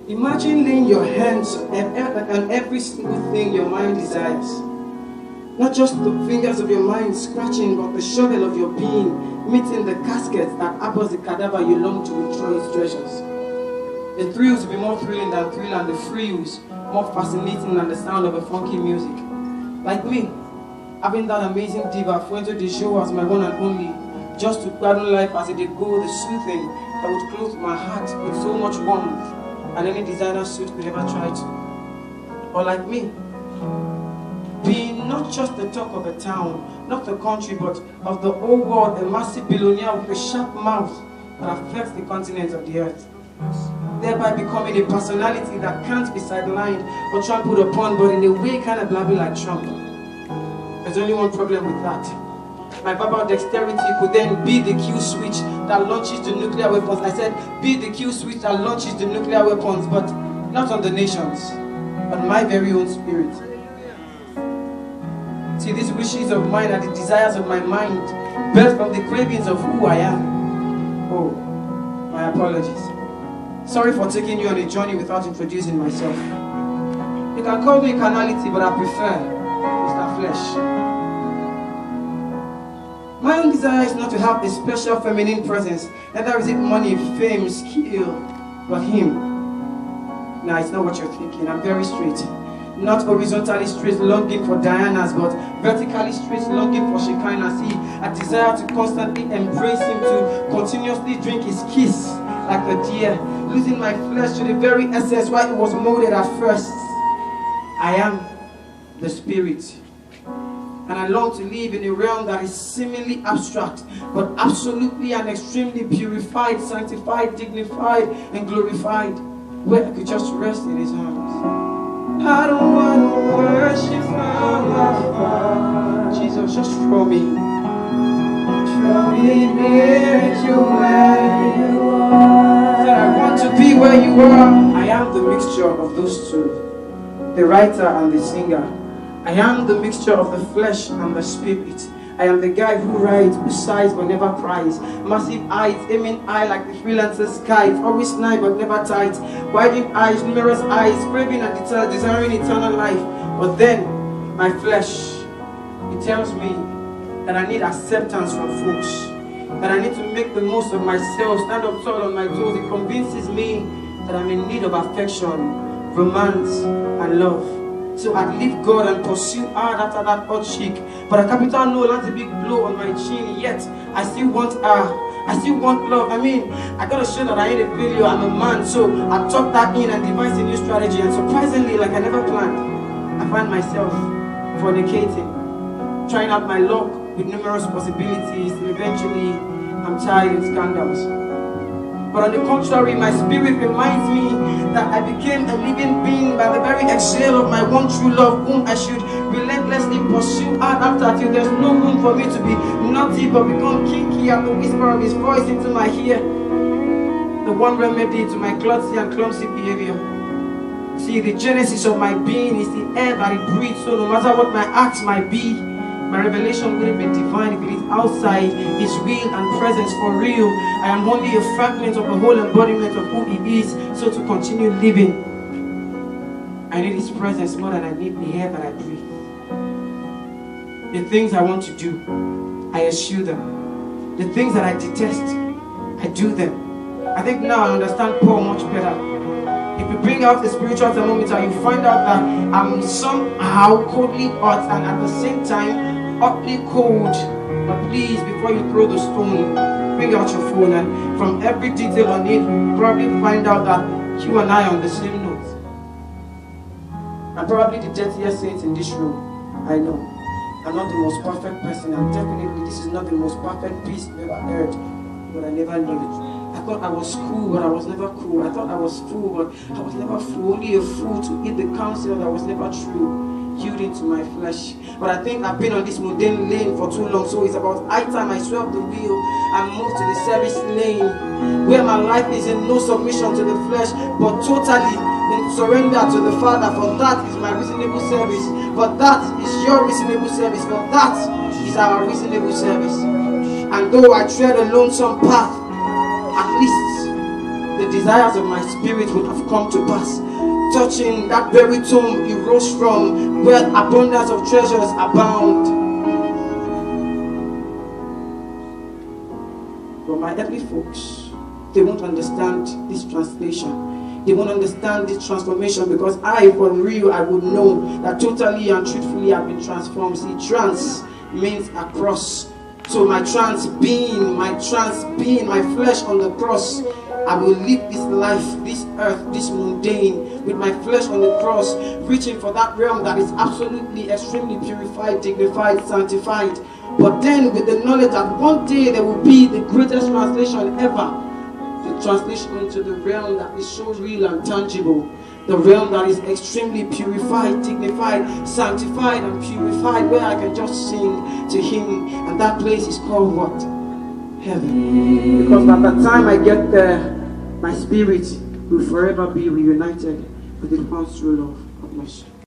Imagine laying your hands on every single thing your mind desires. Not just the fingers of your mind scratching, but the shovel of your being meeting the casket that harbors the cadaver you long to withdraw its treasures. The thrills will be more thrilling than thrill, and the frills more fascinating than the sound of a funky music. Like me, having that amazing diva Fuente de show as my one and only, just to pardon life as it did go, the soothing that would clothe my heart with so much warmth and any designer suit could ever try to. Or like me, being not just the talk of a town, not the country, but of the whole world, a massive billionaire with a sharp mouth that affects the continents of the earth. Thereby becoming a personality that can't be sidelined or trampled upon, but in a way kind of blabby like Trump. There's only one problem with that. My verbal dexterity could then be the kill switch that launches the nuclear weapons. I said, be the kill switch that launches the nuclear weapons, but not on the nations, but my very own spirit. See, these wishes of mine are the desires of my mind, birthed from the cravings of who I am. Oh, my apologies. Sorry for taking you on a journey without introducing myself. You can call me carnality, but I prefer Mr. Flesh. My own desire is not to have a special feminine presence, neither is it money, fame, skill, but him. Nah, it's not what you're thinking. I'm very straight. Not horizontally straight, longing for Dianas, but vertically straight, longing for Shekinah. See, a desire to constantly embrace him, to continuously drink his kiss like a deer, losing my flesh to the very essence why it was molded at first. I am the spirit. And I long to live in a realm that is seemingly abstract, but absolutely and extremely purified, sanctified, dignified, and glorified, where I could just rest in his arms. I don't want to worship from afar. Jesus, just draw me. Draw me near to where you are. Said, I want to be where you are. I am the mixture of those two, the writer and the singer. I am the mixture of the flesh and the spirit. I am the guy who writes, who sighs but never cries. Massive eyes, aiming eye like the freelancer's kite. Always snide but never tight. Widening eyes, numerous eyes, craving and desiring eternal life. But then, my flesh, it tells me that I need acceptance from folks. That I need to make the most of myself, stand up tall on my toes. It convinces me that I'm in need of affection, romance, and love. So I'd leave God and pursue hard after that hot chick. But a capital no lands a big blow on my chin. Yet I still want her. I still want love. I mean, I gotta show that I ain't a failure, I'm a man. So I tuck that in and devise a new strategy. And surprisingly, like I never planned, I find myself fornicating, trying out my luck with numerous possibilities. And eventually, I'm tired in scandals. But on the contrary, my spirit reminds me that I became a living being by the very exhale of my one true love, whom I should relentlessly pursue hard after till there's no room for me to be naughty but become kinky at the whisper of his voice into my ear. The one remedy to my klutzy and clumsy behavior. See, the genesis of my being is the air that it breathes, so no matter what my acts might be, my revelation wouldn't be divine if it is outside his will and presence for real. I am only a fragment of the whole embodiment of who he is. So to continue living, I need his presence more than I need the air that I breathe. The things I want to do, I eschew them. The things that I detest, I do them. I think now I understand Paul much better. If you bring out the spiritual thermometer, you find out that I'm somehow coldly hot and at the same time hotly cold. But please, before you throw the stone, bring out your phone, and from every detail on it, you probably find out that you and I are on the same note. I'm probably the dirtiest saint in this room. I know. I'm not the most perfect person, and definitely this is not the most perfect piece you've ever heard, but I never knew it. I thought I was cool, but I was never cool. I thought I was fool, but I was never fool. Only a fool to eat the counsel that was never true, yielding to my flesh. But I think I've been on this mundane lane for too long, so it's about high time I swerve the wheel and move to the service lane, where my life is in no submission to the flesh, but totally in surrender to the Father. For that is my reasonable service. But that is your reasonable service. For that is our reasonable service. And though I tread a lonesome path, at least the desires of my spirit would have come to pass. Touching that very tomb he rose from, where abundance of treasures abound. But my earthly folks, they won't understand this translation. They won't understand this transformation, because I, for real, I would know that totally and truthfully I've been transformed. See, trans means across. So my trans being, my flesh on the cross, I will live this life, this earth, this mundane, with my flesh on the cross, reaching for that realm that is absolutely, extremely purified, dignified, sanctified. But then with the knowledge that one day there will be the greatest translation ever, the translation into the realm that is so real and tangible, the realm that is extremely purified, dignified, sanctified and purified, where I can just sing to him, and that place is called what? Heaven. Because by the time I get there, my spirit will forever be reunited with the one's true love. God bless you.